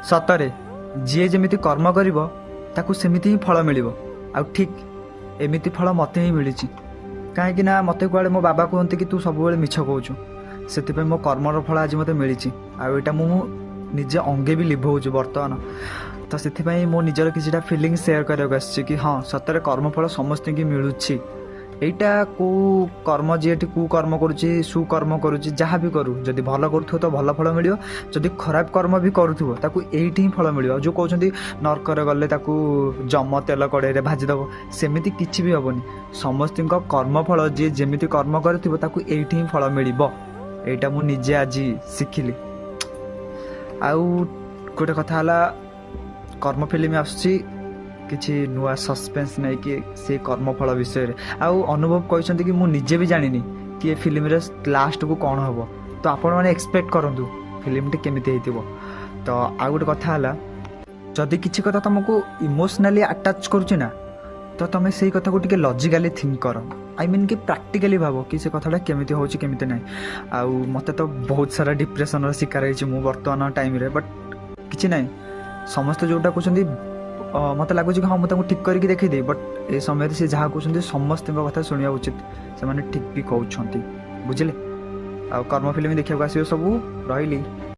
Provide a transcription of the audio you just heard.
ସତରେ ଯିଏ ଯେମିତି କର୍ମ କରିବ ତାକୁ ସେମିତି ହିଁ ଫଳ ମିଳିବ। ଆଉ ଠିକ୍ ଏମିତି ଫଳ ମୋତେ ହିଁ ମିଳିଛି। କାହିଁକି ନା ମୋତେ କୁଆଡ଼େ ମୋ ବାବା କୁହନ୍ତି କି ତୁ ସବୁବେଳେ ମିଛ କହୁଛୁ, ସେଥିପାଇଁ ମୋ କର୍ମର ଫଳ ଆଜି ମୋତେ ମିଳିଛି। ଆଉ ଏଇଟା ମୁଁ ନିଜେ ଅଙ୍ଗେ ବି ଲିଭଉଛି ବର୍ତ୍ତମାନ। ତ ସେଥିପାଇଁ ମୋ ନିଜର କିଛିଟା ଫିଲିଙ୍ଗ ସେୟାର କରିବାକୁ ଆସିଛି କି ହଁ ସତରେ କର୍ମଫଳ ସମସ୍ତଙ୍କୁ ମିଳୁଛି। ଏଇଟା କେଉଁ କର୍ମ ଯିଏଠି କେଉଁ କର୍ମ କରୁଛି, ସୁକର୍ମ କରୁଛି, ଯାହା ବି କରୁ, ଯଦି ଭଲ କରୁଥିବ ତ ଭଲ ଫଳ ମିଳିବ, ଯଦି ଖରାପ କର୍ମ ବି କରୁଥିବ ତାକୁ ଏଇଠି ହିଁ ଫଳ ମିଳିବ। ଆଉ ଯେଉଁ କହୁଛନ୍ତି ନର୍କରେ ଗଲେ ତାକୁ ଜମ ତେଲ କଡ଼େଇରେ ଭାଜିଦେବ, ସେମିତି କିଛି ବି ହେବନି। ସମସ୍ତଙ୍କ କର୍ମଫଳ ଯିଏ ଯେମିତି କର୍ମ କରିଥିବ ତାକୁ ଏଇଠି ହିଁ ଫଳ ମିଳିବ। ଏଇଟା ମୁଁ ନିଜେ ଆଜି ଶିଖିଲି। ଆଉ ଗୋଟେ କଥା ହେଲା, କର୍ମ ଫିଲ୍ମ ଆସୁଛି କିଛି ନୂଆ ସସ୍ପେନ୍ସ ନେଇକି ସେ କର୍ମଫଳ ବିଷୟରେ। ଆଉ ଅନୁଭବ କହିଛନ୍ତି କି ମୁଁ ନିଜେ ବି ଜାଣିନି କି ଏ ଫିଲ୍ମରେ ଲାଷ୍ଟକୁ କ'ଣ ହେବ। ତ ଆପଣମାନେ ଏକ୍ସପେକ୍ଟ କରନ୍ତୁ ଫିଲ୍ମଟି କେମିତି ହେଇଥିବ। ତ ଆଉ ଗୋଟେ କଥା ହେଲା, ଯଦି କିଛି କଥା ତୁମକୁ ଇମୋସନାଲି ଆଟାଚ୍ କରୁଛି ନା, ତ ତୁମେ ସେଇ କଥାକୁ ଟିକେ ଲଜିକାଲି ଥିଙ୍କ କର। ଆଇ ମିନ୍ କି ପ୍ରାକ୍ଟିକାଲି ଭାବ କି ସେ କଥାଟା କେମିତି ହେଉଛି କେମିତି ନାହିଁ। ଆଉ ମୋତେ ତ ବହୁତ ସାରା ଡିପ୍ରେସନର ଶିକାର ହେଇଛି ମୁଁ ବର୍ତ୍ତମାନ ଟାଇମ୍ରେ। ବଟ୍ କିଛି ନାହିଁ, ସମସ୍ତେ ଯେଉଁଟା କହୁଛନ୍ତି ମୋତେ ଲାଗୁଛି କି ହଁ ମୁଁ ତାଙ୍କୁ ଠିକ୍ କରିକି ଦେଖେଇଦେବି। ବଟ୍ ଏ ସମୟରେ ସେ ଯାହା କହୁଛନ୍ତି ସମସ୍ତଙ୍କ କଥା ଶୁଣିବା ଉଚିତ, ସେମାନେ ଠିକ୍ ବି କହୁଛନ୍ତି। ବୁଝିଲେ? ଆଉ କର୍ମ ଫିଲ୍ମ ଦେଖିବାକୁ ଆସିବେ ସବୁ। ରହିଲି।